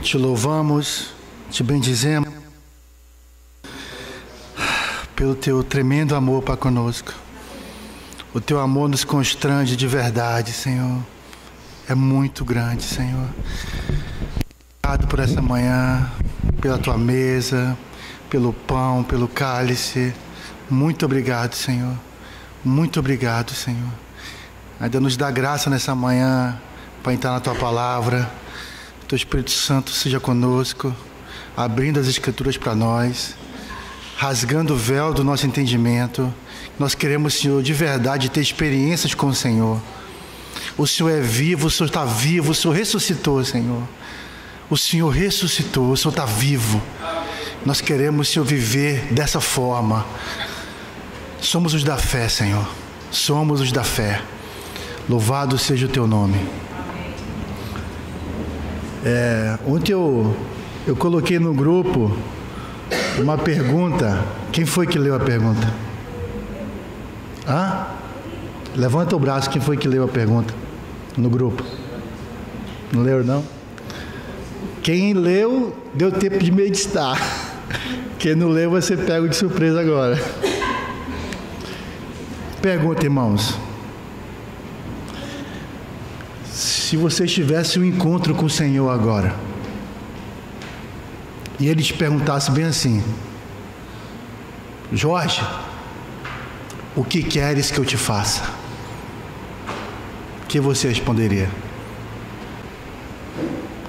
Te louvamos, te bendizemos pelo teu tremendo amor para conosco. O teu amor nos constrange de verdade, Senhor. É muito grande, Senhor. Obrigado por essa manhã, pela tua mesa, pelo pão, pelo cálice. Muito obrigado, Senhor. Muito obrigado, Senhor. Ainda nos dá graça nessa manhã para entrar na tua palavra. Teu Espírito Santo seja conosco, abrindo as Escrituras para nós, rasgando o véu do nosso entendimento. Nós queremos, Senhor, de verdade ter experiências com o Senhor. O Senhor é vivo, o Senhor está vivo, o Senhor ressuscitou, Senhor. O Senhor ressuscitou, o Senhor está vivo. Nós queremos, Senhor, viver dessa forma. Somos os da fé, Senhor. Somos os da fé. Louvado seja o teu nome. Ontem eu coloquei no grupo uma pergunta. Quem foi que leu a pergunta? Levanta o braço, quem foi que leu a pergunta no grupo? Não leu, não? Quem leu, deu tempo de meditar. Quem não leu, vai ser pego de surpresa agora. Pergunta, irmãos. Se você tivesse um encontro com o Senhor agora, e Ele te perguntasse bem assim: Jorge, o que queres que eu te faça? O que você responderia?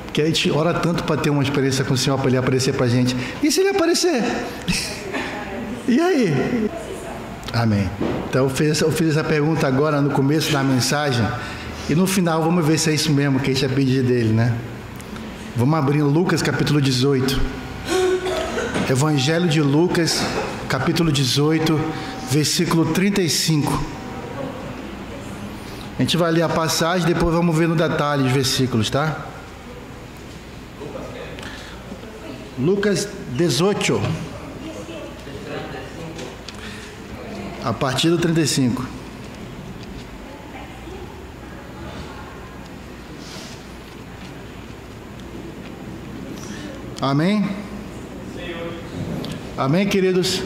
Porque a gente ora tanto para ter uma experiência com o Senhor, para Ele aparecer para a gente. E se Ele aparecer? E aí? Amém. Então eu fiz essa pergunta agora no começo da mensagem. E no final vamos ver se é isso mesmo que a gente ia pedir dele, né? Vamos abrir Lucas capítulo 18. Evangelho de Lucas, capítulo 18, versículo 35. A gente vai ler a passagem, depois vamos ver no detalhe os versículos, tá? Lucas 18. A partir do 35. Amém? Amém, queridos?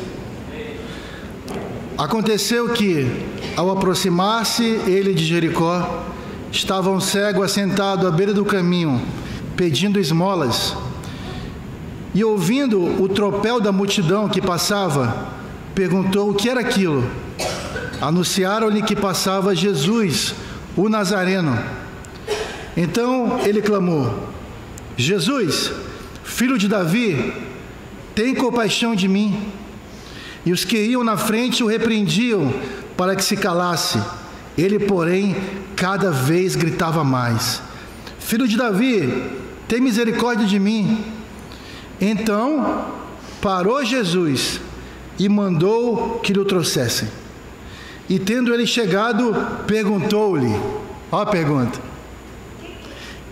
Aconteceu que, ao aproximar-se ele de Jericó, estava um cego assentado à beira do caminho, pedindo esmolas. E ouvindo o tropel da multidão que passava, perguntou o que era aquilo. Anunciaram-lhe que passava Jesus, o Nazareno. Então ele clamou: Jesus, Filho de Davi, tem compaixão de mim. E os que iam na frente o repreendiam para que se calasse. Ele, porém, cada vez gritava mais: Filho de Davi, tem misericórdia de mim. Então parou Jesus e mandou que lhe o trouxessem. E tendo ele chegado, perguntou-lhe, ó a pergunta: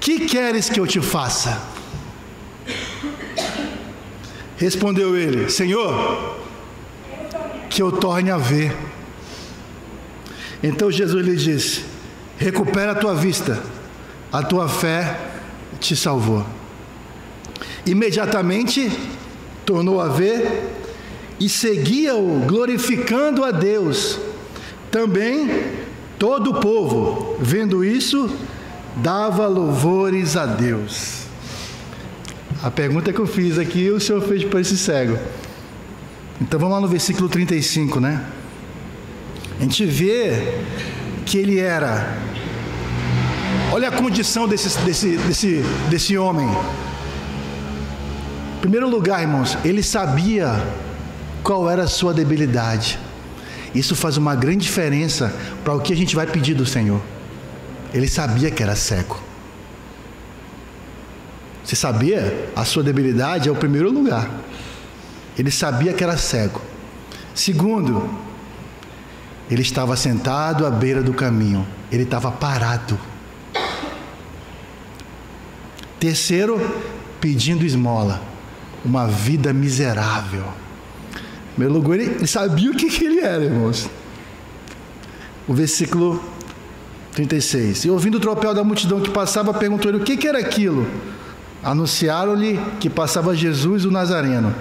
que queres que eu te faça? Respondeu ele: Senhor, que eu torne a ver. Então Jesus lhe disse: recupera a tua vista, a tua fé te salvou. Imediatamente tornou a ver e seguia-o, glorificando a Deus. Também todo o povo, vendo isso, dava louvores a Deus. A pergunta que eu fiz aqui, o Senhor fez para esse cego. Então vamos lá no versículo 35, né? A gente vê que ele era... Olha a condição desse homem. Em primeiro lugar, irmãos, ele sabia qual era a sua debilidade. Isso faz uma grande diferença para o que a gente vai pedir do Senhor. Ele sabia que era cego. Você sabia? A sua debilidade é o primeiro lugar. Ele sabia que era cego. Segundo, ele estava sentado à beira do caminho. Ele estava parado. Terceiro, pedindo esmola. Uma vida miserável. Em primeiro lugar, ele sabia o que ele era, irmãos. O versículo 36. E ouvindo o tropel da multidão que passava, perguntou-lhe o que era aquilo. Anunciaram-lhe que passava Jesus o Nazareno.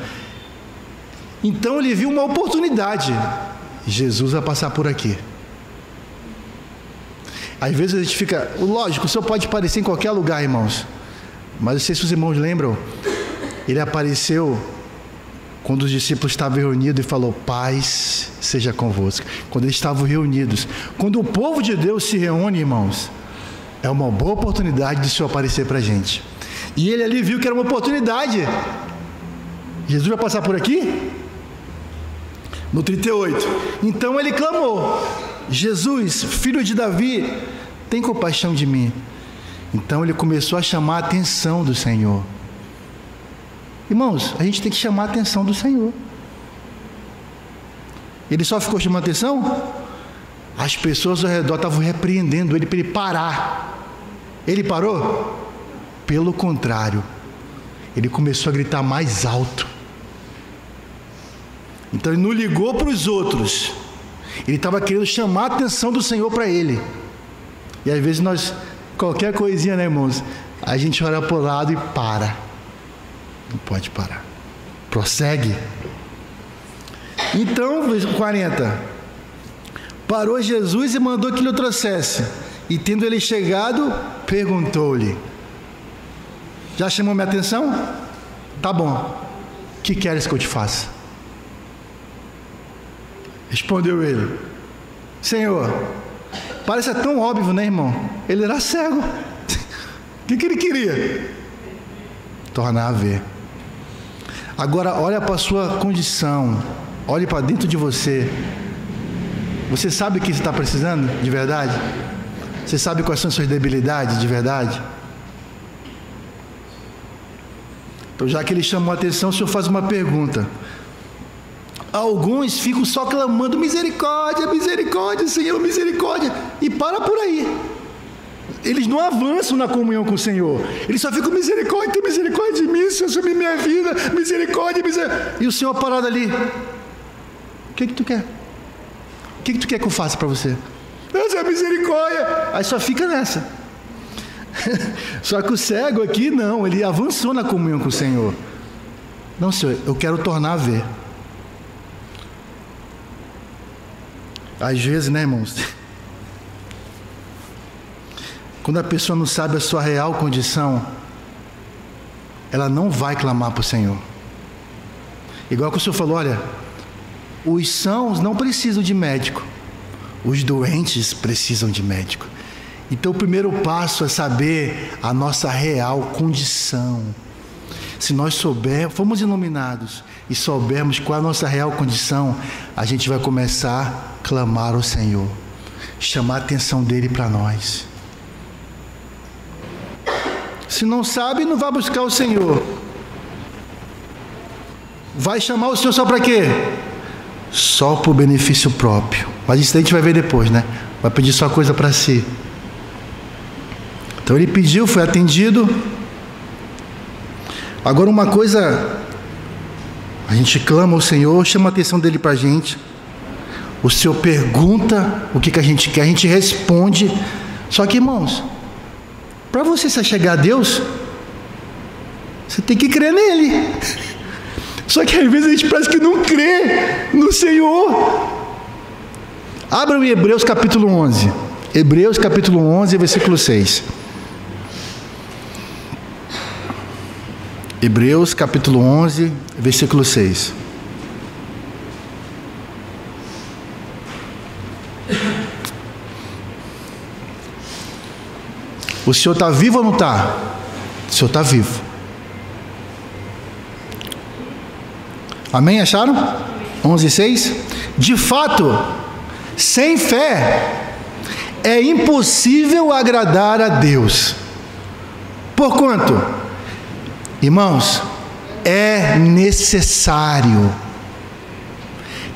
Então ele viu uma oportunidade. Jesus vai passar por aqui. Às vezes a gente fica... Lógico, o Senhor pode aparecer em qualquer lugar, irmãos. Mas não sei se os irmãos lembram. Ele apareceu quando os discípulos estavam reunidos e falou: paz seja convosco. Quando eles estavam reunidos. Quando o povo de Deus se reúne, irmãos, é uma boa oportunidade de o Senhor aparecer para a gente. E ele ali viu que era uma oportunidade. Jesus vai passar por aqui? No 38. Então ele clamou: Jesus, filho de Davi, tem compaixão de mim. Então ele começou a chamar a atenção do Senhor. Irmãos, a gente tem que chamar a atenção do Senhor. Ele só ficou chamando a atenção? As pessoas ao redor estavam repreendendo ele para ele parar. Ele parou? Pelo contrário, ele começou a gritar mais alto. Então ele não ligou para os outros. Ele estava querendo chamar a atenção do Senhor para ele. E às vezes nós, qualquer coisinha, né, irmãos, a gente olha para o lado e para. Não pode parar. Prossegue. Então, 40. Parou Jesus e mandou que lhe o trouxesse. E tendo ele chegado, perguntou-lhe: já chamou minha atenção? Tá bom. O que queres que eu te faça? Respondeu ele: Senhor, parece tão óbvio, né, irmão? Ele era cego. O que ele queria? Tornar a ver. Agora, olha para a sua condição. Olhe para dentro de você. Você sabe o que você está precisando de verdade? Você sabe quais são as suas debilidades de verdade? Então, já que ele chamou a atenção, o Senhor faz uma pergunta. Alguns ficam só clamando: misericórdia, misericórdia, Senhor, misericórdia, e para por aí. Eles não avançam na comunhão com o Senhor. Eles só ficam: misericórdia, tem misericórdia de mim, Senhor, sobre minha vida, misericórdia, misericórdia. E o Senhor parado ali: o que tu quer? O que tu quer que eu faça para você? Deus é misericórdia. Aí só fica nessa. Só que o cego aqui não, ele avançou na comunhão com o Senhor. Não, Senhor, eu quero tornar a ver. Às vezes, né, irmãos, quando a pessoa não sabe a sua real condição, ela não vai clamar para o Senhor. Igual que o Senhor falou: olha, os sãos não precisam de médico, os doentes precisam de médico. Então o primeiro passo é saber a nossa real condição. Se nós fomos iluminados e soubermos qual é a nossa real condição, a gente vai começar a clamar ao Senhor, chamar a atenção dele para nós. Se não sabe, não vai buscar o Senhor. Vai chamar o Senhor só para quê? Só por benefício próprio. Mas isso a gente vai ver depois, né? Vai pedir só coisa para si. Então ele pediu, foi atendido. Agora uma coisa, a gente clama ao Senhor, chama a atenção dele para a gente. O Senhor pergunta o que a gente quer, a gente responde. Só que, irmãos, para você se chegar a Deus, você tem que crer nele. Só que às vezes a gente parece que não crê no Senhor. Abra em Hebreus capítulo 11. Hebreus capítulo 11, versículo 6. Hebreus capítulo 11, versículo 6. O Senhor está vivo ou não está? O Senhor está vivo. Amém? Acharam? 11, 6. De fato, sem fé é impossível agradar a Deus. Porquanto, irmãos, é necessário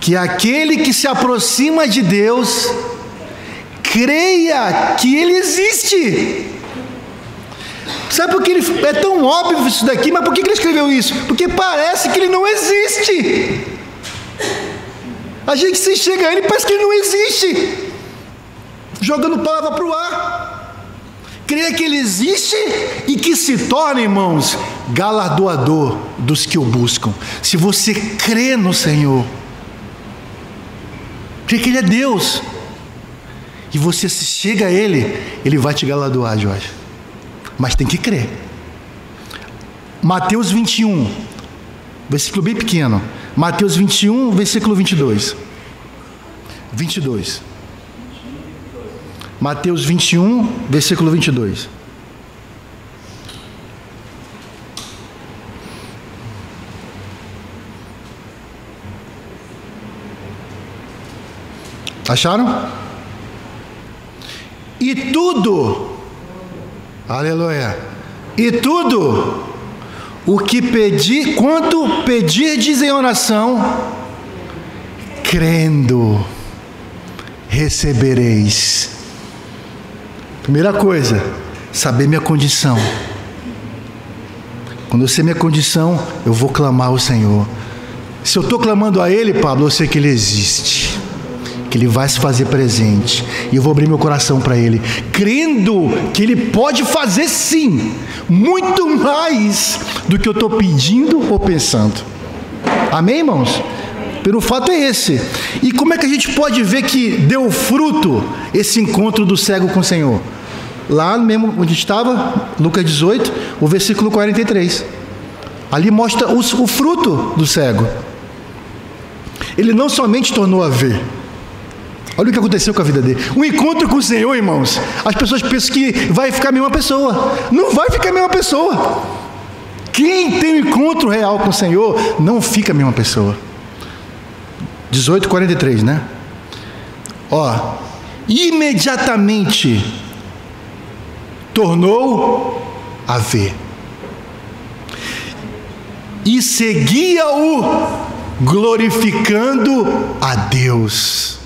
que aquele que se aproxima de Deus creia que Ele existe. Sabe por que é tão óbvio isso daqui? Mas por que ele escreveu isso? Porque parece que ele não existe. A gente se chega a ele e parece que ele não existe, jogando palavra para o ar. crê que Ele existe e que se torna, irmãos, galardoador dos que o buscam. Se você crê no Senhor, crê que Ele é Deus, e você se chega a Ele, Ele vai te galardoar, Jorge. Mas tem que crer. Mateus 21, versículo bem pequeno. Mateus 21, versículo 22. 22. Mateus 21, versículo 22. Acharam? E tudo, aleluia, e tudo o que pedir, quanto pedirdes em oração, crendo, recebereis. Primeira coisa, saber minha condição. Quando eu sei minha condição, eu vou clamar ao Senhor. Se eu estou clamando a Ele, Pablo, eu sei que Ele existe, que Ele vai se fazer presente, e eu vou abrir meu coração para Ele, crendo que Ele pode fazer sim, muito mais do que eu estou pedindo ou pensando. Amém, irmãos? Pelo fato é esse. E como é que a gente pode ver que deu fruto esse encontro do cego com o Senhor? Lá mesmo onde estava, Lucas 18, o versículo 43. Ali mostra o fruto do cego. Ele não somente tornou a ver. Olha o que aconteceu com a vida dele. O encontro com o Senhor, irmãos, as pessoas pensam que vai ficar a mesma pessoa. Não vai ficar a mesma pessoa. Quem tem um encontro real com o Senhor, não fica a mesma pessoa. 18:43, né? Ó, imediatamente tornou a ver. E seguia-o, glorificando a Deus.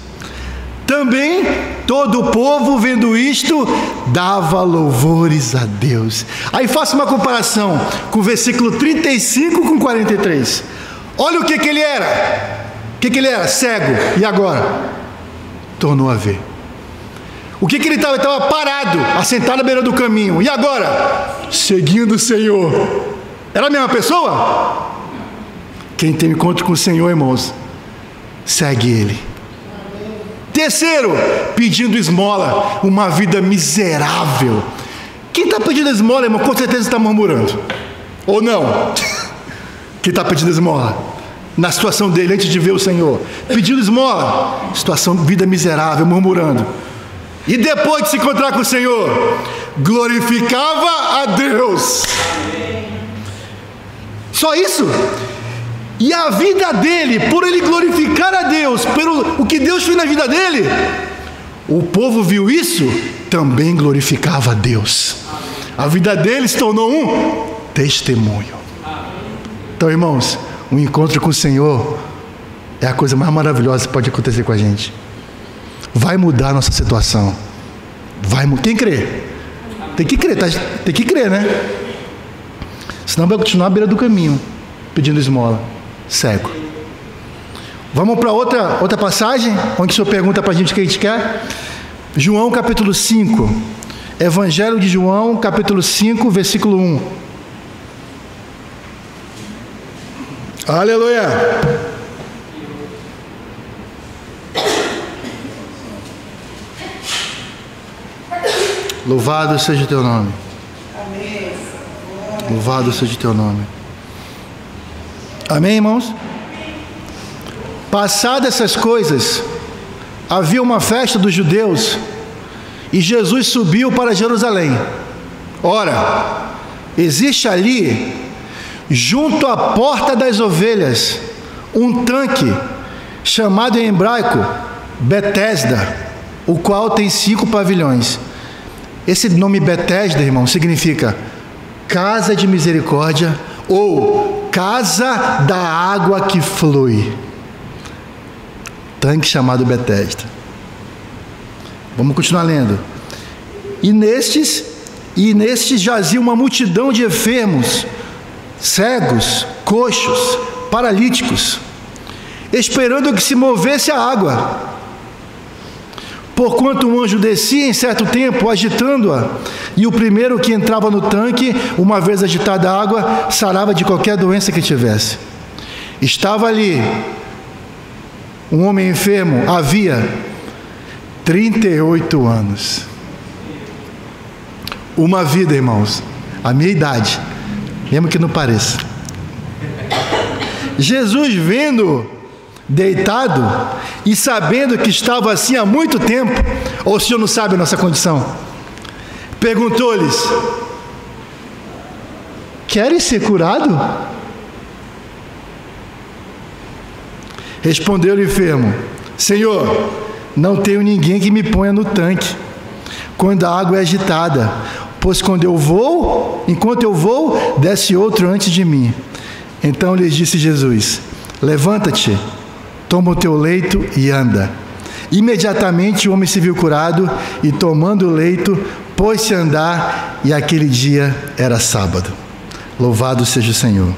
Também todo o povo, vendo isto, dava louvores a Deus. Aí faça uma comparação com o versículo 35 com 43. Olha o que ele era. O que ele era? Cego. E agora? Tornou a ver. O que ele estava? Ele estava parado, assentado à beira do caminho. E agora? Seguindo o Senhor. Era a mesma pessoa? Quem tem encontro com o Senhor, irmãos, segue Ele. Terceiro, pedindo esmola, uma vida miserável. Quem está pedindo esmola, irmão, com certeza está murmurando. Ou não? Quem está pedindo esmola? Na situação dele, antes de ver o Senhor, pedindo esmola, situação, vida miserável, murmurando. E depois de se encontrar com o Senhor, glorificava a Deus. Só isso? E a vida dele, por ele glorificar a Deus, pelo o que Deus fez na vida dele, o povo viu isso, também glorificava a Deus. A vida dele se tornou um testemunho. Então, irmãos, um encontro com o Senhor é a coisa mais maravilhosa que pode acontecer com a gente. Vai mudar a nossa situação. Quem crê? Tem que crer, tem que crer, né? Senão vai continuar à beira do caminho, pedindo esmola, cego. Vamos para outra passagem, onde o Senhor pergunta para a gente o que a gente quer. João capítulo 5. Evangelho de João, capítulo 5, versículo 1. Aleluia! Louvado seja o teu nome. Amém. Louvado seja o teu nome. Amém, irmãos? Passadas essas coisas, havia uma festa dos judeus e Jesus subiu para Jerusalém. Ora, existe ali, junto à porta das ovelhas, um tanque chamado em hebraico Betesda, o qual tem 5 pavilhões. Esse nome Betesda, irmão, significa casa de misericórdia ou casa da água que flui. Tanque chamado Betesda. Vamos continuar lendo. E nestes jazia uma multidão de enfermos, cegos, coxos, paralíticos, esperando que se movesse a água. porquanto um anjo descia em certo tempo, agitando-a, e o primeiro que entrava no tanque, uma vez agitada a água, sarava de qualquer doença que tivesse. Estava ali um homem enfermo, havia 38 anos. Uma vida, irmãos, a minha idade, mesmo que não pareça. Jesus, vendo deitado e sabendo que estava assim há muito tempo, ou o senhor não sabe a nossa condição, perguntou-lhes: queres ser curado? Respondeu-lhe o enfermo: Senhor, não tenho ninguém que me ponha no tanque quando a água é agitada, pois enquanto eu vou, desce outro antes de mim. Então lhes disse Jesus: levanta-te, toma o teu leito e anda. Imediatamente o homem se viu curado e, tomando o leito, pôs-se a andar, e aquele dia era sábado. Louvado seja o Senhor.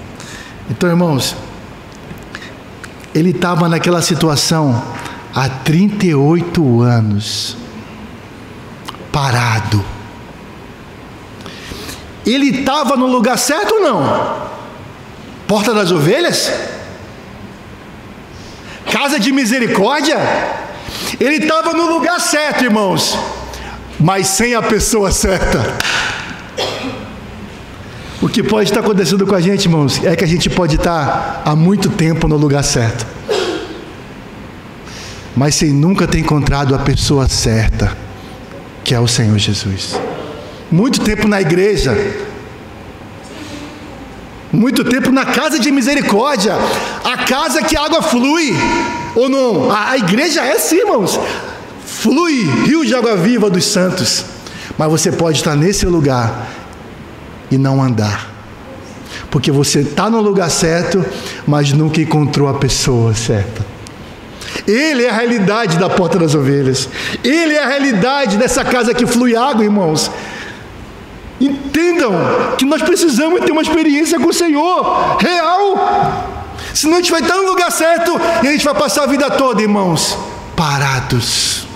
Então, irmãos, ele estava naquela situação há 38 anos, parado. Ele estava no lugar certo ou não? Porta das Ovelhas? Casa de misericórdia? Ele estava no lugar certo, irmãos, mas sem a pessoa certa. O que pode estar acontecendo com a gente, irmãos, é que a gente pode estar há muito tempo no lugar certo, mas sem nunca ter encontrado a pessoa certa, que é o Senhor Jesus. Muito tempo na igreja, muito tempo na casa de misericórdia, a casa que a água flui, ou não? A igreja é assim, irmãos, flui rio de água viva dos santos, mas você pode estar nesse lugar e não andar, porque você está no lugar certo, mas nunca encontrou a pessoa certa. Ele é a realidade da Porta das Ovelhas, ele é a realidade dessa casa que flui água, irmãos. Entendam que nós precisamos ter uma experiência com o Senhor real, senão a gente vai estar no lugar certo e a gente vai passar a vida toda, irmãos, parados.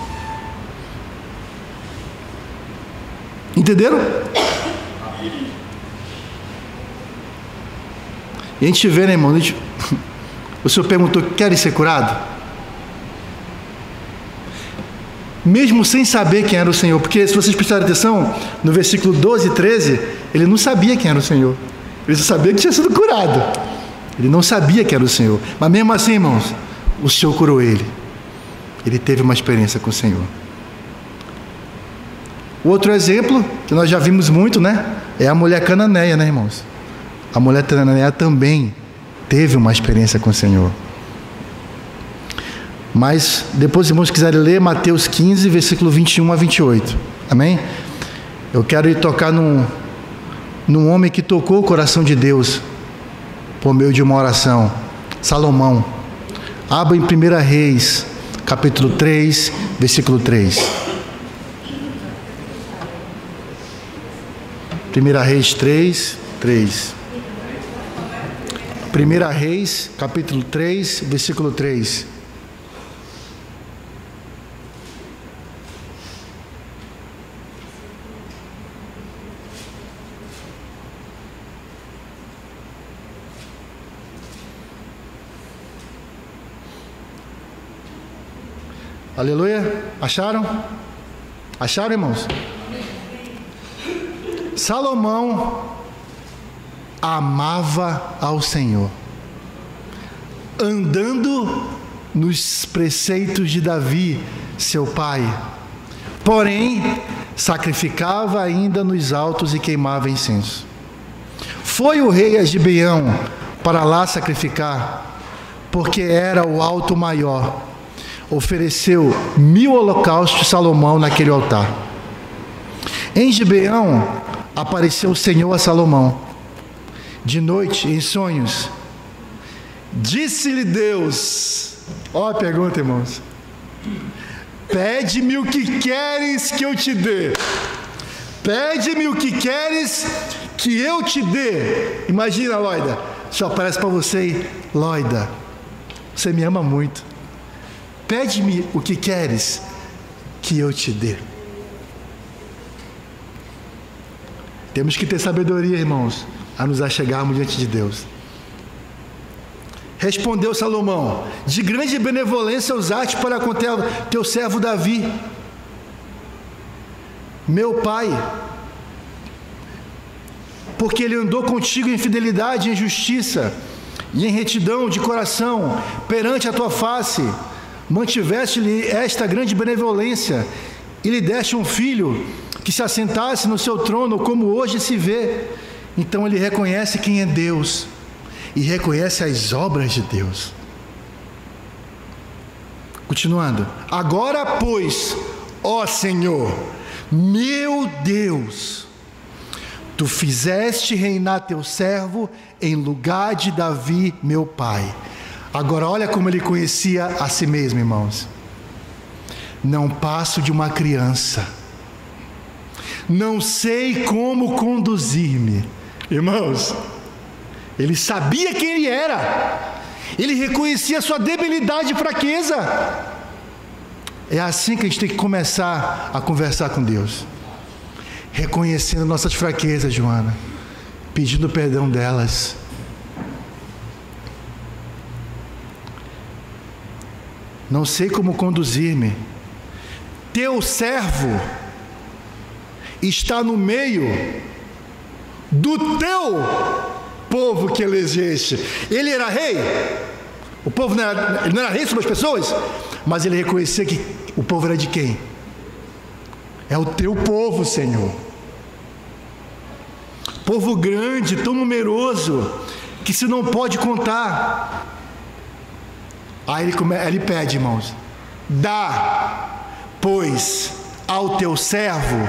Entenderam? E a gente vê, né, irmão? O Senhor perguntou: querem ser curado? Mesmo sem saber quem era o Senhor, porque se vocês prestarem atenção, no versículo 12 e 13, ele não sabia quem era o Senhor, ele só sabia que tinha sido curado, ele não sabia quem era o Senhor, mas mesmo assim, irmãos, o Senhor curou ele teve uma experiência com o Senhor. O outro exemplo, que nós já vimos muito, né, é a mulher cananeia, né, irmãos? A mulher cananeia também teve uma experiência com o Senhor. Mas depois, se irmãos quiserem ler Mateus 15, versículo 21 a 28, amém? Eu quero ir tocar num homem que tocou o coração de Deus por meio de uma oração, Salomão. Abra em 1 Reis, capítulo 3, versículo 3. 1 Reis 3, 3. 1 Reis, capítulo 3, versículo 3. Aleluia. Acharam? Acharam, irmãos? Salomão amava ao Senhor, andando nos preceitos de Davi, seu pai, porém sacrificava ainda nos altos e queimava incenso. Foi o rei a Gibeão para lá sacrificar, porque era o alto maior. Ofereceu 1000 holocaustos Salomão naquele altar. Em Gibeão apareceu o Senhor a Salomão de noite em sonhos. Disse-lhe Deus, ó a pergunta, irmãos: pede-me o que queres que eu te dê. Pede-me o que queres que eu te dê. Imagina, Loida, só aparece para você: Loida, você me ama muito. Pede-me o que queres que eu te dê. Temos que ter sabedoria, irmãos, a nos achegarmos diante de Deus. Respondeu Salomão: de grande benevolência usaste para com teu servo Davi, meu pai, porque ele andou contigo em fidelidade, em justiça e em retidão de coração perante a tua face. Mantiveste-lhe esta grande benevolência e lhe deste um filho que se assentasse no seu trono, como hoje se vê. Então ele reconhece quem é Deus e reconhece as obras de Deus. Continuando: agora, pois, ó Senhor, meu Deus, tu fizeste reinar teu servo em lugar de Davi, meu pai. Agora olha como ele conhecia a si mesmo, irmãos. Não passo de uma criança, não sei como conduzir-me. Irmãos, ele sabia quem ele era, ele reconhecia a sua debilidade e fraqueza. É assim que a gente tem que começar a conversar com Deus, reconhecendo nossas fraquezas, Joana, pedindo perdão delas. Não sei como conduzir-me. Teu servo está no meio do teu povo que elegeste. Ele era rei, o povo ele não era rei sobre as pessoas, mas ele reconhecia que o povo era de quem? É o teu povo, Senhor. Povo grande, tão numeroso, que se não pode contar. Aí ele pede, irmãos: dá, pois, ao teu servo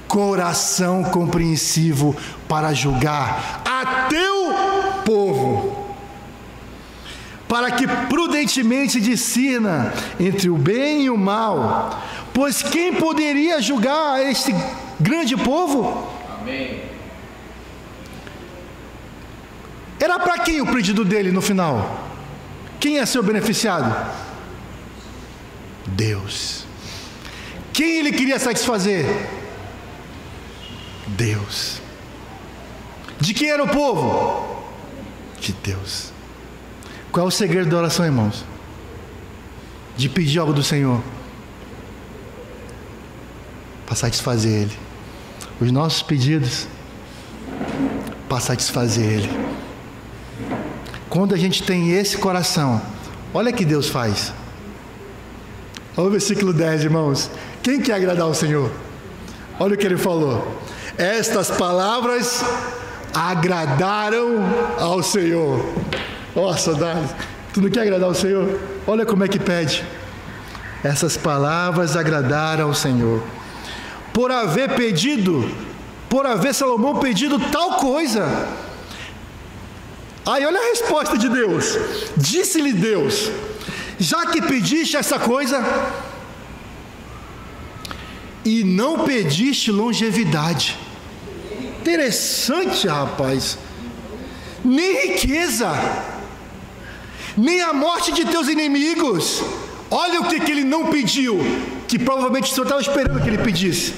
coração compreensivo para julgar a teu povo, para que prudentemente discirna entre o bem e o mal. Pois quem poderia julgar este grande povo? Amém. Era para quem o pedido dele no final? Quem é seu beneficiado? Deus. Quem ele queria satisfazer? Deus. De quem era o povo? De Deus. Qual é o segredo da oração, irmãos? De pedir algo do Senhor para satisfazer Ele. Os nossos pedidos para satisfazer Ele. Quando a gente tem esse coração, olha o que Deus faz. Olha o versículo 10, irmãos. Quem quer agradar ao Senhor? Olha o que ele falou: estas palavras agradaram ao Senhor. Ó, saudade, tu não quer agradar ao Senhor? Olha como é que pede. Essas palavras agradaram ao Senhor, por haver Salomão pedido tal coisa. Aí olha a resposta de Deus. Disse-lhe Deus: já que pediste essa coisa e não pediste longevidade. Interessante, rapaz. Nem riqueza, nem a morte de teus inimigos. Olha o que ele não pediu, que provavelmente o Senhor estava esperando que ele pedisse,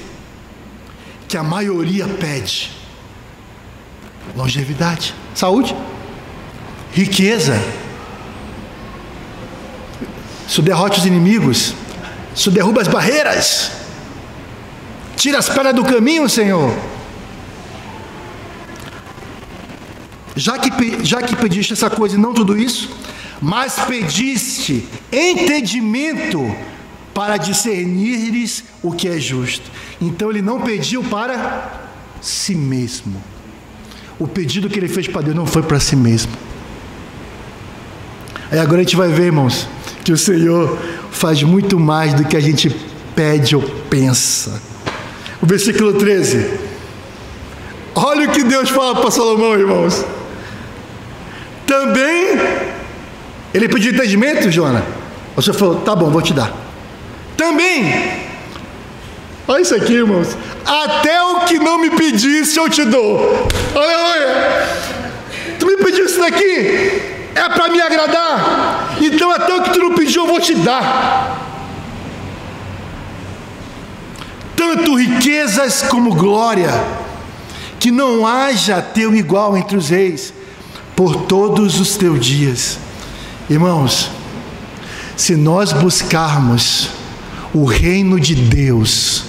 que a maioria pede: longevidade, saúde, riqueza. Isso derrota os inimigos, isso derruba as barreiras, tira as pedras do caminho, Senhor. Já que pediste essa coisa e não tudo isso, mas pediste entendimento para discernires o que é justo. Então ele não pediu para si mesmo. O pedido que ele fez para Deus não foi para si mesmo. Aí agora a gente vai ver, irmãos, que o Senhor faz muito mais do que a gente pede ou pensa. O versículo 13. Olha o que Deus fala para Salomão, irmãos. Também ele pediu entendimento, Joana. O Senhor falou: tá bom, vou te dar. Também, olha isso aqui, irmãos. Até o que não me pedisse eu te dou. Aleluia. Tu me pediu isso daqui, é para me agradar. Então até o que tu não pediu eu vou te dar. tanto riquezas como glória, que não haja teu igual entre os reis, por todos os teus dias. Irmãos, se nós buscarmos o reino de Deus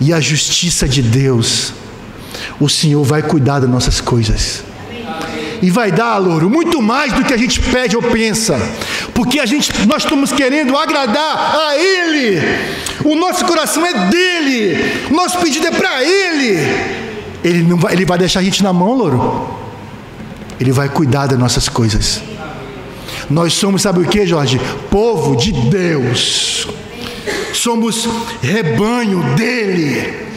e a justiça de Deus, o Senhor vai cuidar das nossas coisas. E vai dar, louro, muito mais do que a gente pede ou pensa, porque nós estamos querendo agradar a Ele. O nosso coração é dele, o nosso pedido é para Ele. Ele vai deixar a gente na mão, louro. Ele vai cuidar das nossas coisas. Nós somos, sabe o que, Jorge? Povo de Deus. Somos rebanho dele.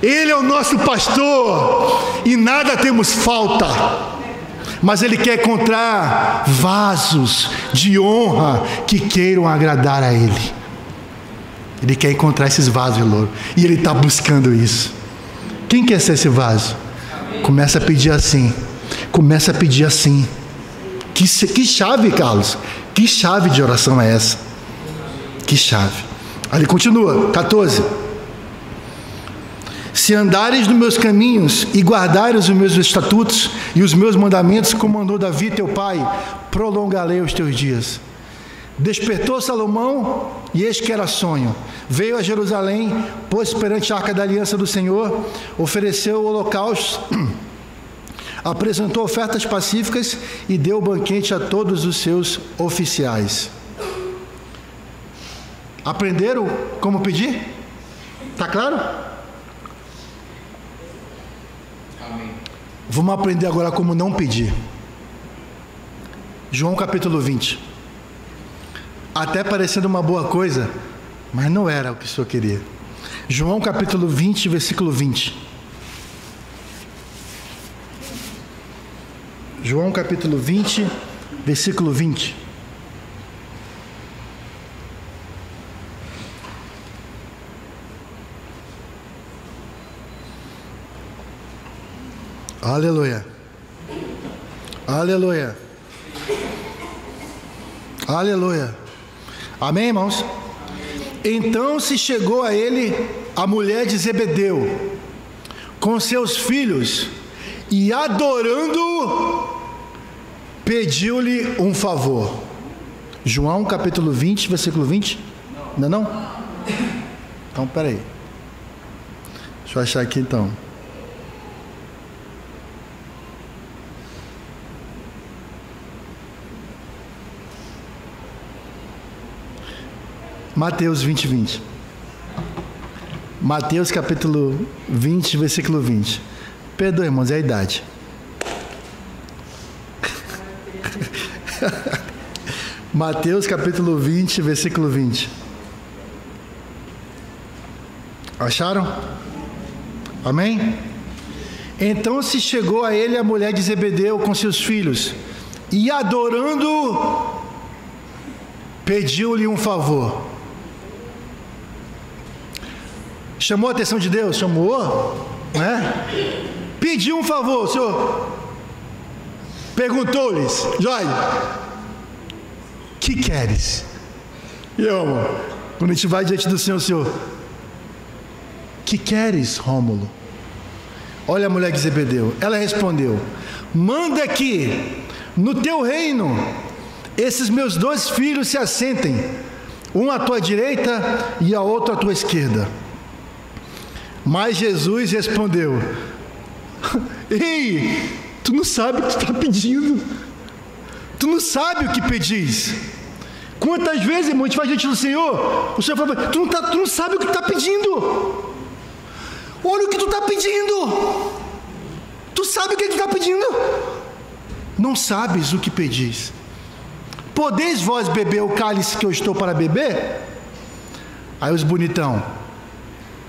Ele é o nosso pastor e nada temos falta. Mas Ele quer encontrar vasos de honra que queiram agradar a Ele. Ele quer encontrar esses vasos, louro. E Ele está buscando isso. Quem quer ser esse vaso? Começa a pedir assim. Começa a pedir assim. Que chave, Carlos? Que chave de oração é essa? Que chave. Aí ele continua, 14. Se andares nos meus caminhos e guardares os meus estatutos e os meus mandamentos, como mandou Davi teu pai, prolongarei os teus dias. Despertou Salomão, e eis que era sonho. Veio a Jerusalém, pôs perante a arca da aliança do Senhor, ofereceu holocaustos, apresentou ofertas pacíficas e deu banquete a todos os seus oficiais. Aprenderam como pedir? Está claro? Amém. Vamos aprender agora como não pedir. João capítulo 20. Até parecendo uma boa coisa, mas não era o que o Senhor queria. João capítulo 20, versículo 20. João capítulo 20, versículo 20. Aleluia. Aleluia. Aleluia. Amém, irmãos? Então se chegou a ele a mulher de Zebedeu com seus filhos e adorando pediu-lhe um favor. João capítulo 20, versículo 20. Não? Então, peraí. Deixa eu achar aqui então. Mateus 20, 20. Mateus capítulo 20, versículo 20. Perdoe, irmãos, é a idade. Mateus capítulo 20, versículo 20. Acharam? Amém? Então se chegou a ele a mulher de Zebedeu com seus filhos e adorando pediu-lhe um favor. Chamou a atenção de Deus? Chamou, né? Pediu um favor, Senhor. Perguntou-lhes: Jorge, que queres? E eu, amor, quando a gente vai diante do Senhor, que queres, Rômulo? Olha a mulher de Zebedeu. Ela respondeu: manda que no teu reino esses meus dois filhos se assentem, um à tua direita e a outro à tua esquerda. Mas Jesus respondeu: ei, tu não sabe o que tu está pedindo. Tu não sabe o que pedis. Quantas vezes, irmão, a gente vai diante do Senhor, o Senhor fala: tu não sabe o que tu está pedindo. Olha o que tu está pedindo. Tu sabe o que tu está pedindo? Não sabes o que pedis. Podeis vós beber o cálice que eu estou para beber? Aí os bonitão: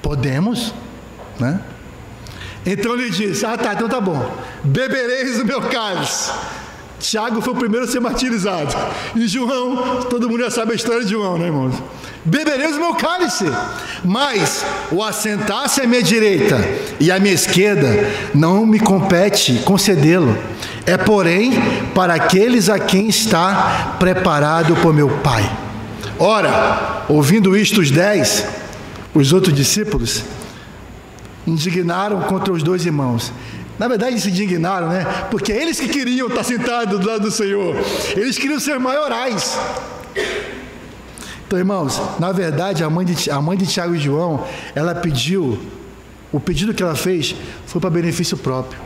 podemos, né? Então ele disse: ah, tá, então tá bom. Bebereis o meu cálice. Tiago foi o primeiro a ser martirizado. E João, todo mundo já sabe a história de João, né, irmãos? Bebereis o meu cálice, mas o assentar-se à minha direita e à minha esquerda não me compete concedê-lo. É, porém, para aqueles a quem está preparado por meu Pai. Ora, ouvindo isto, os 10 Os outros discípulos indignaram contra os dois irmãos. Na verdade, eles se indignaram, né? Porque eles que queriam estar sentados do lado do Senhor. Eles queriam ser maiorais. Então, irmãos, na verdade, a mãe de Tiago e João, ela pediu, o pedido que ela fez foi para benefício próprio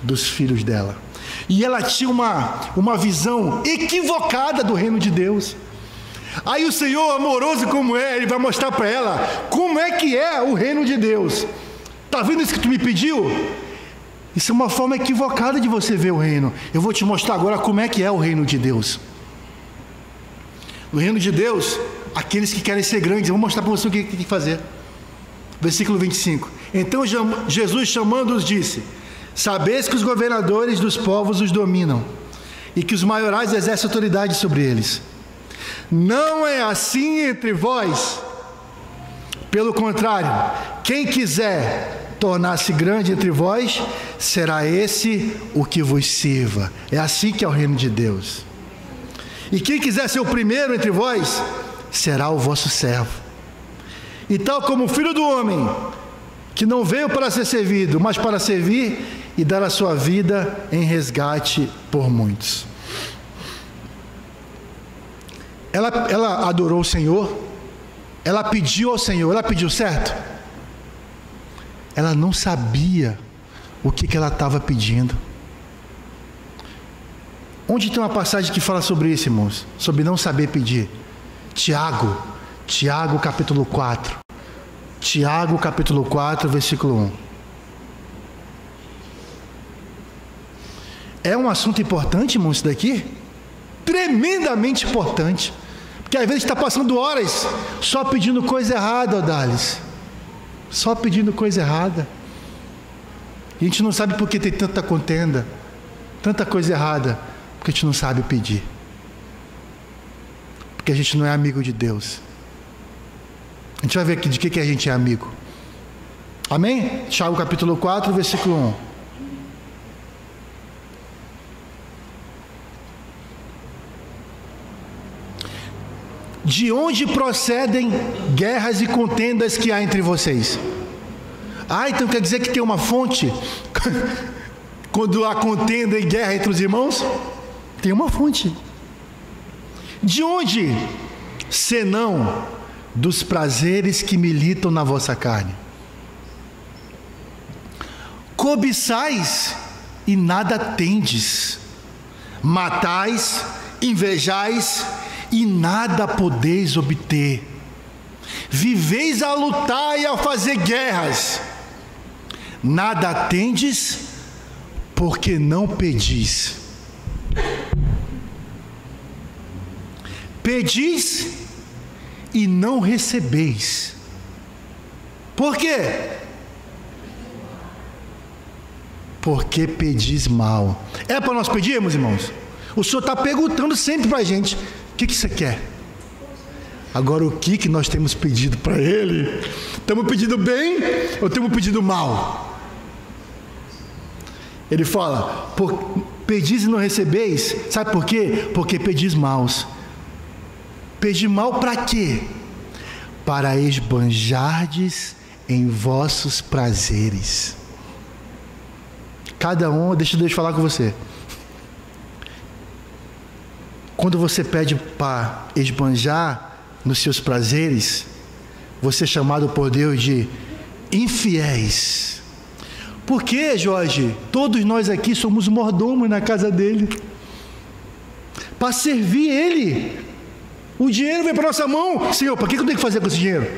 dos filhos dela. E ela tinha uma visão equivocada do reino de Deus. Aí o Senhor, amoroso como é, Ele vai mostrar para ela como é que é o reino de Deus. Está vendo isso que tu me pediu? Isso é uma forma equivocada de você ver o reino. Eu vou te mostrar agora como é que é o reino de Deus. O reino de Deus, aqueles que querem ser grandes, eu vou mostrar para você o que tem que fazer. Versículo 25. Então Jesus, chamando-os, disse: sabeis que os governadores dos povos os dominam, e que os maiorais exercem autoridade sobre eles. Não é assim entre vós. Pelo contrário, quem quiser tornar-se grande entre vós, será esse o que vos sirva. É assim que é o reino de Deus. E quem quiser ser o primeiro entre vós, será o vosso servo. E tal como o Filho do Homem, que não veio para ser servido, mas para servir e dar a sua vida em resgate por muitos. Ela adorou o Senhor, ela pediu ao Senhor, ela pediu certo? Ela não sabia o que ela estava pedindo. Onde tem uma passagem que fala sobre isso, irmãos? Sobre não saber pedir. Tiago capítulo 4. Tiago capítulo 4, versículo 1. É um assunto importante, irmãos, isso daqui? Tremendamente importante. Porque às vezes está passando horas só pedindo coisa errada, Odalis. Só pedindo coisa errada. E a gente não sabe por que tem tanta contenda, tanta coisa errada. Porque a gente não sabe pedir. Porque a gente não é amigo de Deus. A gente vai ver aqui de que a gente é amigo. Amém? Tiago capítulo 4, versículo 1. De onde procedem guerras e contendas que há entre vocês? Então quer dizer que tem uma fonte? Quando há contenda e guerra entre os irmãos? Tem uma fonte. De onde? Senão dos prazeres que militam na vossa carne. Cobiçais e nada tendes. Matais, invejais e nada podeis obter. Viveis a lutar e a fazer guerras. Nada tendes, porque não pedis. Pedis e não recebeis. Por quê? Porque pedis mal. É para nós pedirmos, irmãos? O Senhor está perguntando sempre para a gente: o que você quer? Agora, o que nós temos pedido para Ele? Estamos pedindo bem ou estamos pedindo mal? Ele fala: pedis e não recebeis. Sabe por quê? Porque pedis maus. Pedir mal para quê? Para esbanjardes em vossos prazeres. Cada um, deixa Deus falar com você. Quando você pede para esbanjar nos seus prazeres, você é chamado por Deus de infiéis. Por quê, Jorge? Todos nós aqui somos mordomos na casa dele, para servir ele. O dinheiro vem para nossa mão. Senhor, para que eu tenho que fazer com esse dinheiro?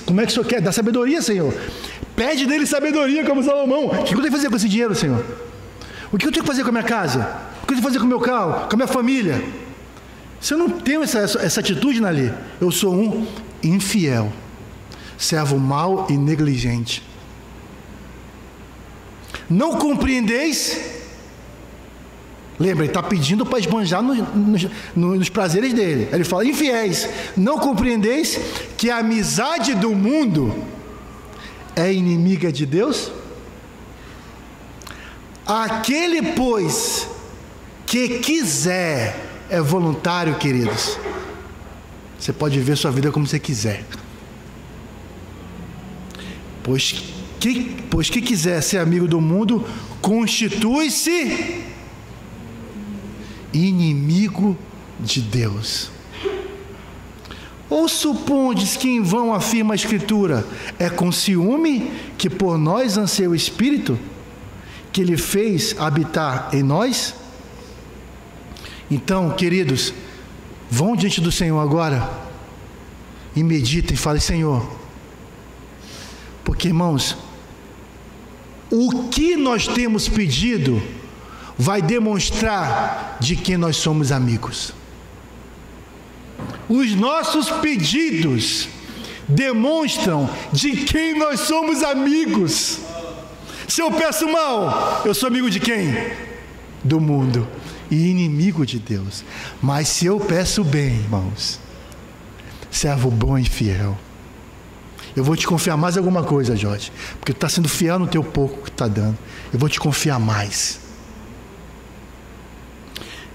Como é que o Senhor quer? Dá sabedoria, Senhor. Pede dele sabedoria como Salomão. O que eu tenho que fazer com esse dinheiro, Senhor? O que eu tenho que fazer com a minha casa? O que eu tenho que fazer com o meu carro? Com a minha família? Se eu não tenho essa atitude, Nali, eu sou um infiel, servo mau e negligente. Não compreendeis? Lembra, ele está pedindo para esbanjar nos prazeres dele. Ele fala: infiéis, não compreendeis que a amizade do mundo é inimiga de Deus? Aquele, pois, que quiser, é voluntário, queridos. Você pode viver sua vida como você quiser. Pois que quiser ser amigo do mundo, constitui-se inimigo de Deus. Ou supondes que em vão afirma a Escritura, é com ciúme que por nós anseia o Espírito, que Ele fez habitar em nós? Então, queridos, vão diante do Senhor agora e meditem e falem: Senhor, porque, irmãos, o que nós temos pedido vai demonstrar de quem nós somos amigos. Os nossos pedidos demonstram de quem nós somos amigos. Se eu peço mal, eu sou amigo de quem? Do mundo e inimigo de Deus. Mas se eu peço bem, irmãos, servo bom e fiel, eu vou te confiar mais alguma coisa, Jorge, porque tu está sendo fiel no teu pouco que está dando. Eu vou te confiar mais.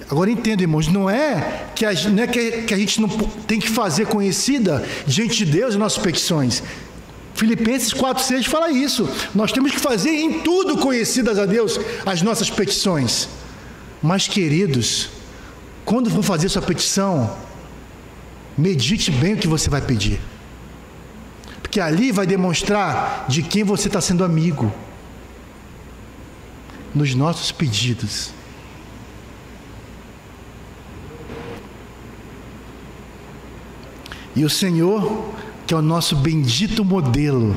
Agora entenda, irmãos, não é que a gente não tem que fazer conhecida diante de Deus as nossas petições. Filipenses 4,6 fala isso. Nós temos que fazer em tudo conhecidas a Deus as nossas petições. Mas, queridos, quando for fazer sua petição, medite bem o que você vai pedir, porque ali vai demonstrar de quem você está sendo amigo. Nos nossos pedidos. E o Senhor, que é o nosso bendito modelo,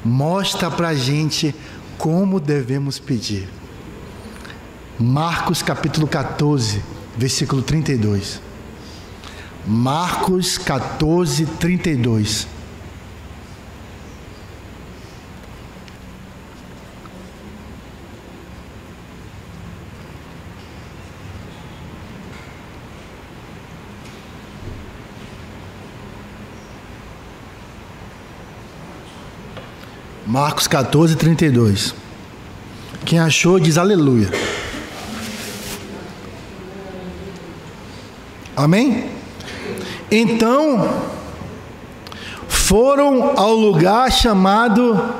mostra para a gente como devemos pedir. Marcos capítulo 14, versículo 32. Marcos 14, 32. Marcos 14, 32. Quem achou diz aleluia. Amém? Então, foram ao lugar chamado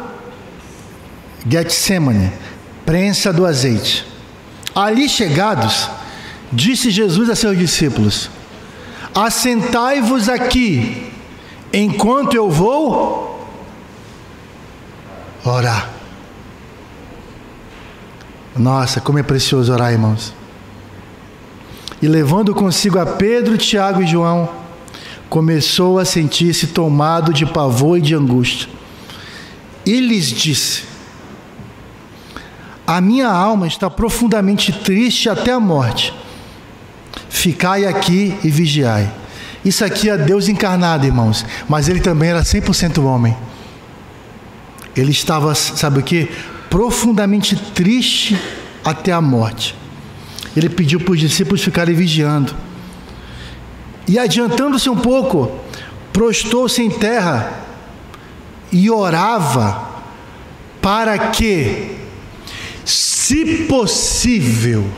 Getsemane, prensa do azeite. Ali chegados, disse Jesus a seus discípulos: assentai-vos aqui, enquanto eu vou orar. Nossa, como é precioso orar, irmãos. E levando consigo a Pedro, Tiago e João, começou a sentir-se tomado de pavor e de angústia. E lhes disse: a minha alma está profundamente triste até a morte. Ficai aqui e vigiai. Isso aqui é Deus encarnado, irmãos, mas ele também era 100% homem. Ele estava, sabe o que? Profundamente triste até a morte. Ele pediu para os discípulos ficarem vigiando. E adiantando-se um pouco, prostou-se em terra e orava para que, se possível,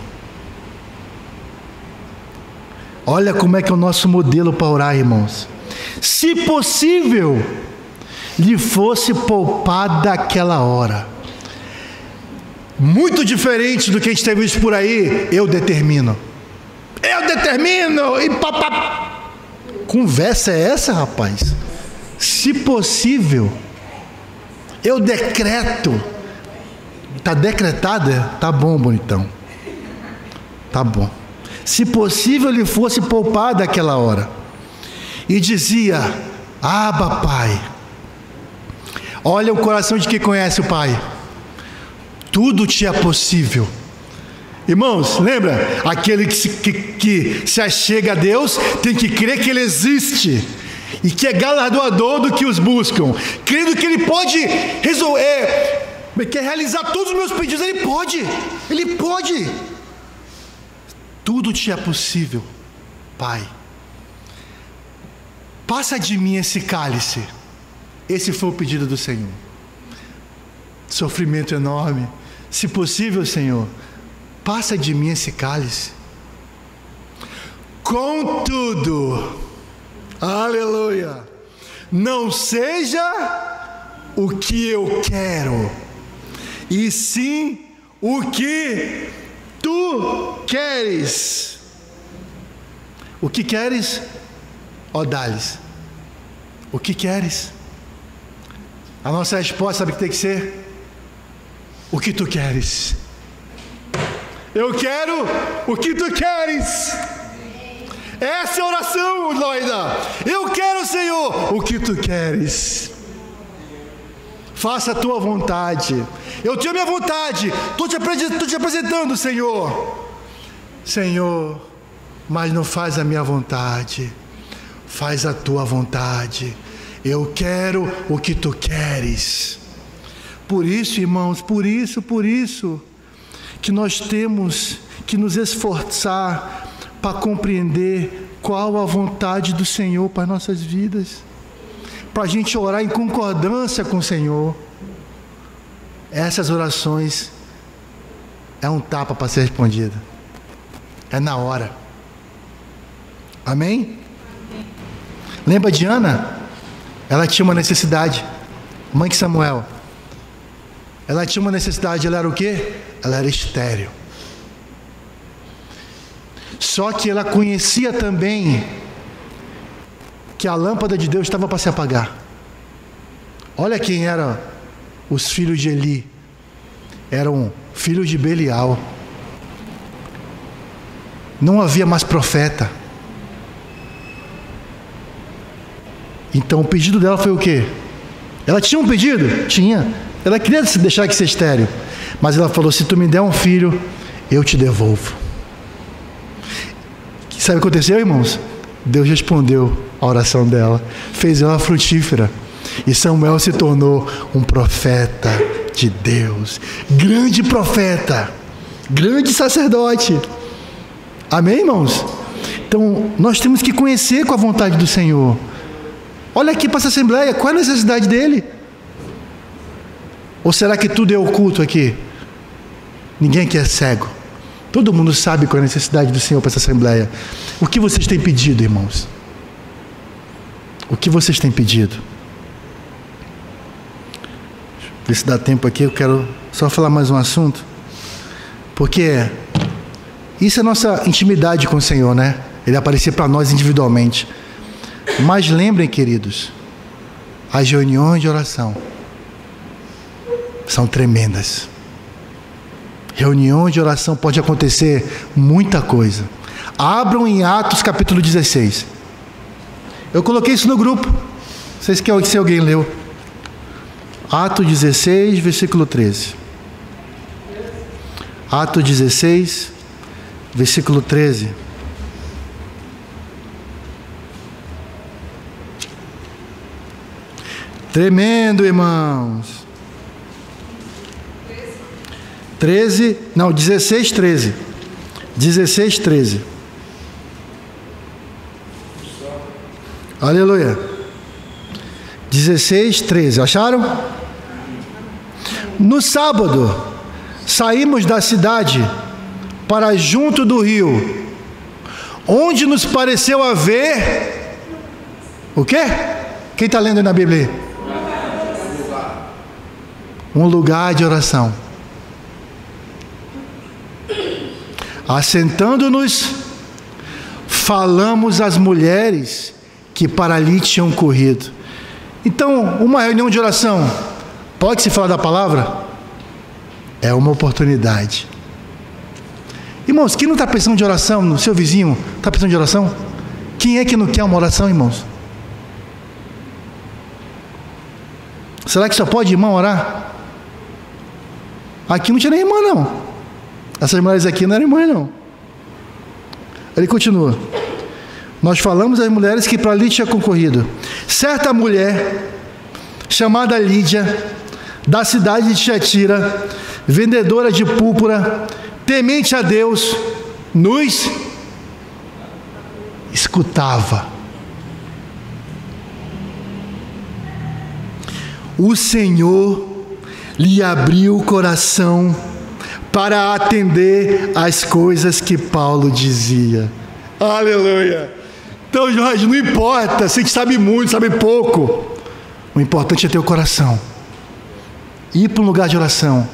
olha como é que é o nosso modelo para orar, irmãos. Se possível, lhe fosse poupada aquela hora. Muito diferente do que a gente tem visto por aí. Eu determino e papá. Conversa é essa, rapaz? Se possível, eu decreto. Está decretada? Tá bom, bonitão. Tá bom. Se possível, lhe fosse poupada aquela hora. E dizia: Abba, Pai. Olha o coração de quem conhece o Pai. Tudo te é possível. Irmãos, lembra? Aquele que se achega a Deus tem que crer que Ele existe e que é galardoador do que os buscam, crendo que Ele pode realizar todos os meus pedidos. Ele pode. Tudo te é possível, Pai. Passa de mim esse cálice. Esse foi o pedido do Senhor. Sofrimento enorme. Se possível, Senhor, passa de mim esse cálice. Contudo, aleluia, não seja o que eu quero, e sim o que tu queres. O que queres, ó Dales? O que queres? A nossa resposta, sabe o que tem que ser? O que tu queres. Eu quero o que tu queres. Essa é a oração, Loida. Eu quero, Senhor, o que tu queres. Faça a tua vontade. Eu tenho a minha vontade. Estou te apresentando, Senhor. Senhor, mas não faz a minha vontade. Faz a tua vontade. Eu quero o que tu queres. Por isso, irmãos, por isso, que nós temos que nos esforçar para compreender qual a vontade do Senhor para nossas vidas, para a gente orar em concordância com o Senhor. Essas orações é um tapa para ser respondida, é na hora. Amém? Lembra de Ana? Ela tinha uma necessidade, mãe de Samuel. Ela tinha uma necessidade, ela era o quê? Ela era estéril. Só que ela conhecia também que a lâmpada de Deus estava para se apagar. Olha quem eram os filhos de Eli. Eram filhos de Belial. Não havia mais profeta. Então o pedido dela foi o quê? Ela tinha um pedido? Tinha. Ela queria se deixar de ser estéril, mas ela falou: se tu me der um filho, eu te devolvo. Sabe o que aconteceu, irmãos? Deus respondeu a oração dela, fez ela frutífera, e Samuel se tornou um profeta de Deus, grande profeta, grande sacerdote. Amém, irmãos? Então nós temos que conhecer com a vontade do Senhor. Olha aqui para essa assembleia, qual é a necessidade dele? Ou será que tudo é oculto aqui? Ninguém aqui é cego. Todo mundo sabe qual é a necessidade do Senhor para essa assembleia. O que vocês têm pedido, irmãos? O que vocês têm pedido? Ver se dá tempo aqui, eu quero só falar mais um assunto. Porque isso é nossa intimidade com o Senhor, né? Ele aparecer para nós individualmente. Mas lembrem, queridos, as reuniões de oração são tremendas. Reunião de oração pode acontecer muita coisa. Abram em Atos capítulo 16. Eu coloquei isso no grupo. Vocês querem se alguém leu? Atos 16, versículo 13. Atos 16, versículo 13. Tremendo, irmãos. 16, 13. 16, 13. Aleluia. 16, 13. Acharam? No sábado, saímos da cidade para junto do rio, onde nos pareceu haver o quê? Quem está lendo na Bíblia? Um lugar de oração. Assentando-nos, falamos às mulheres que para ali tinham corrido. Então, uma reunião de oração, pode-se falar da palavra? É uma oportunidade. Irmãos, quem não está precisando de oração? No seu vizinho está precisando de oração? Quem é que não quer uma oração, irmãos? Será que só pode irmão orar? Aqui não tinha nem irmã, não. Essas mulheres aqui não eram irmãs, não. Ele continua. Nós falamos às mulheres que para ali tinha concorrido. Certa mulher, chamada Lídia, da cidade de Tiatira, vendedora de púrpura, temente a Deus, nos escutava. O Senhor lhe abriu o coração para atender às coisas que Paulo dizia. Aleluia! Então, Jorge, não importa se a gente sabe muito, sabe pouco. O importante é ter o coração. ir para um lugar de oração,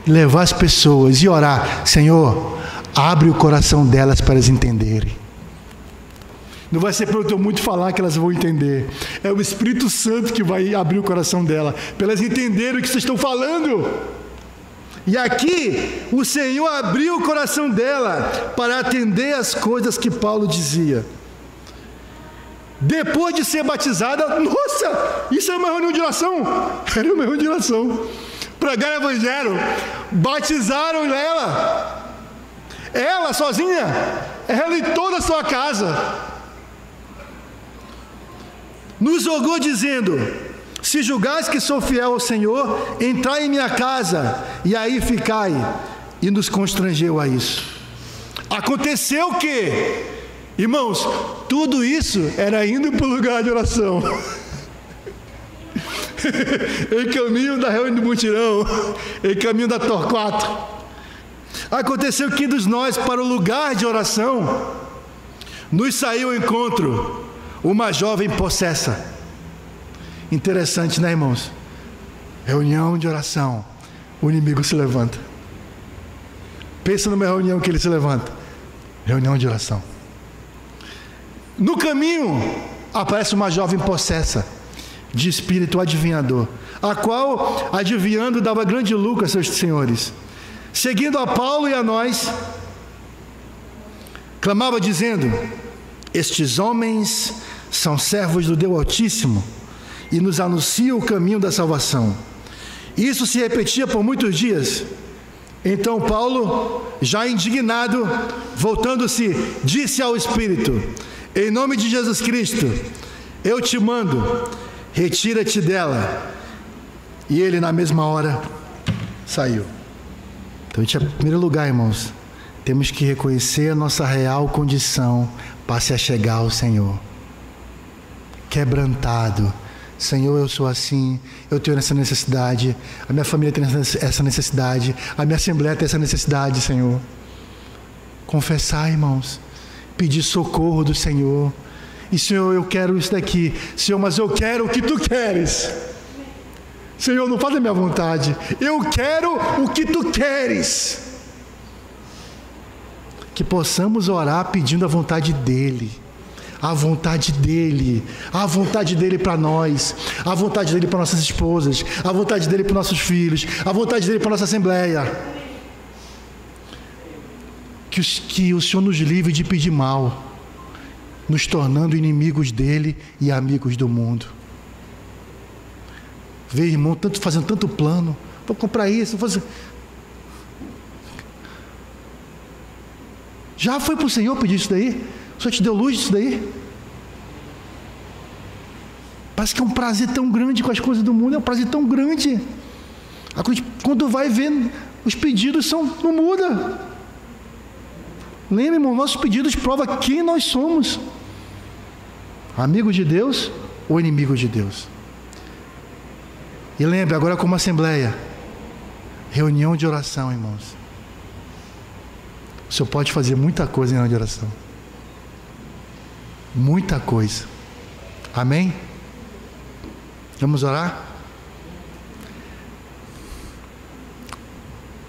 levar as pessoas e orar. Senhor, abre o coração delas para elas entenderem. Não vai ser pelo teu muito falar que elas vão entender. É o Espírito Santo que vai abrir o coração dela, para elas entenderem o que vocês estão falando. E aqui, o Senhor abriu o coração dela para atender as coisas que Paulo dizia. Depois de ser batizada, nossa, isso é uma reunião de oração. Era uma reunião de oração. Pregaram o evangelho, batizaram ela. Ela sozinha, ela e toda a sua casa. Nos rogou dizendo: se julgais que sou fiel ao Senhor, entrai em minha casa, e aí ficai. E nos constrangeu a isso. Aconteceu que, irmãos, tudo isso era indo para o lugar de oração. Em caminho da reunião do mutirão, em caminho da Torquato. Aconteceu que dos nós para o lugar de oração, nos saiu ao encontro uma jovem possessa. Interessante, né, irmãos? Reunião de oração, o inimigo se levanta. Pensa numa reunião que ele se levanta. Reunião de oração. No caminho aparece uma jovem possessa de espírito adivinhador, a qual, adivinhando, dava grande lucro a seus senhores. Seguindo a Paulo e a nós, clamava dizendo: estes homens são servos do Deus Altíssimo e nos anunciam o caminho da salvação. Isso se repetia por muitos dias. Então Paulo, já indignado, voltando-se, disse ao Espírito: em nome de Jesus Cristo, eu te mando, retira-te dela. E ele, na mesma hora, saiu. Então, em primeiro lugar, irmãos, temos que reconhecer a nossa real condição para se achegar ao Senhor. Quebrantado. Senhor, eu sou assim, eu tenho essa necessidade, a minha família tem essa necessidade, a minha assembleia tem essa necessidade, Senhor. Confessar, irmãos, pedir socorro do Senhor. E Senhor, eu quero isso daqui. Senhor, mas eu quero o que Tu queres. Senhor, não faz a minha vontade, eu quero o que Tu queres. Que possamos orar pedindo a vontade dEle. A vontade dEle, a vontade dEle para nós, a vontade dEle para nossas esposas, a vontade dEle para nossos filhos, a vontade dEle para nossa assembleia. Que o Senhor nos livre de pedir mal, nos tornando inimigos dEle e amigos do mundo. Vê, irmão, fazendo tanto plano, vou comprar isso, vou fazer... Já foi para o Senhor pedir isso daí? O Senhor te deu luz disso daí? Parece que é um prazer tão grande com as coisas do mundo, é um prazer tão grande. Quando vai ver, os pedidos não muda. Lembra, irmão, nossos pedidos provam quem nós somos. Amigos de Deus ou inimigos de Deus? E lembre, agora como assembleia, reunião de oração, irmãos. O Senhor pode fazer muita coisa em reunião de oração. Muita coisa. Amém? Vamos orar?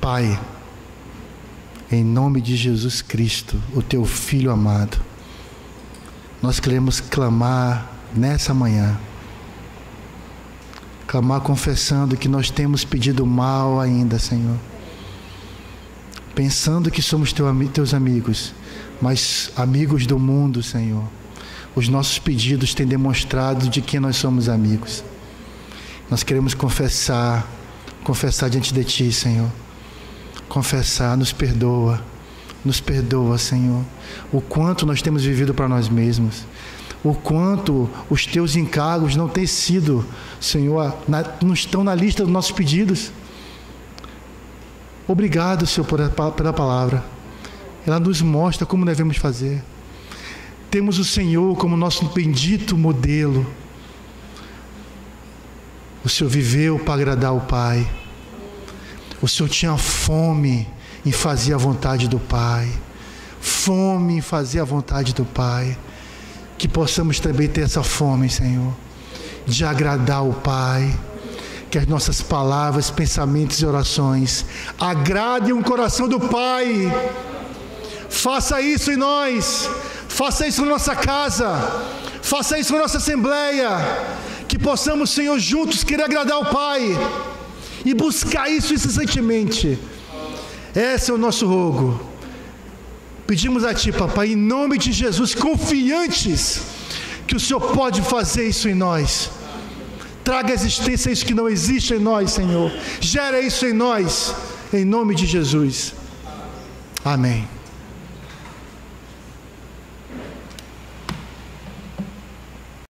Pai, em nome de Jesus Cristo, o Teu Filho amado, nós queremos clamar nessa manhã, clamar confessando que nós temos pedido mal ainda, Senhor, pensando que somos Teus amigos, mas amigos do mundo, Senhor. Os nossos pedidos têm demonstrado de que nós somos amigos. Nós queremos confessar diante de Ti, Senhor. Confessar, nos perdoa, Senhor. O quanto nós temos vivido para nós mesmos. O quanto os Teus encargos não têm sido, Senhor, não estão na lista dos nossos pedidos. Obrigado, Senhor, pela palavra. Ela nos mostra como devemos fazer. Temos o Senhor como nosso bendito modelo. O Senhor viveu para agradar o Pai. O Senhor tinha fome em fazer a vontade do Pai. Fome em fazer a vontade do Pai. Que possamos também ter essa fome, Senhor, de agradar o Pai. que as nossas palavras, pensamentos e orações agradem o coração do Pai. Faça isso em nós, faça isso na nossa casa, faça isso na nossa assembleia, que possamos, Senhor, juntos querer agradar o Pai e buscar isso incessantemente. Esse é o nosso rogo. Pedimos a Ti, Papai, em nome de Jesus, confiantes que o Senhor pode fazer isso em nós. Traga à existência isso que não existe em nós, Senhor. Gera isso em nós, em nome de Jesus. Amém.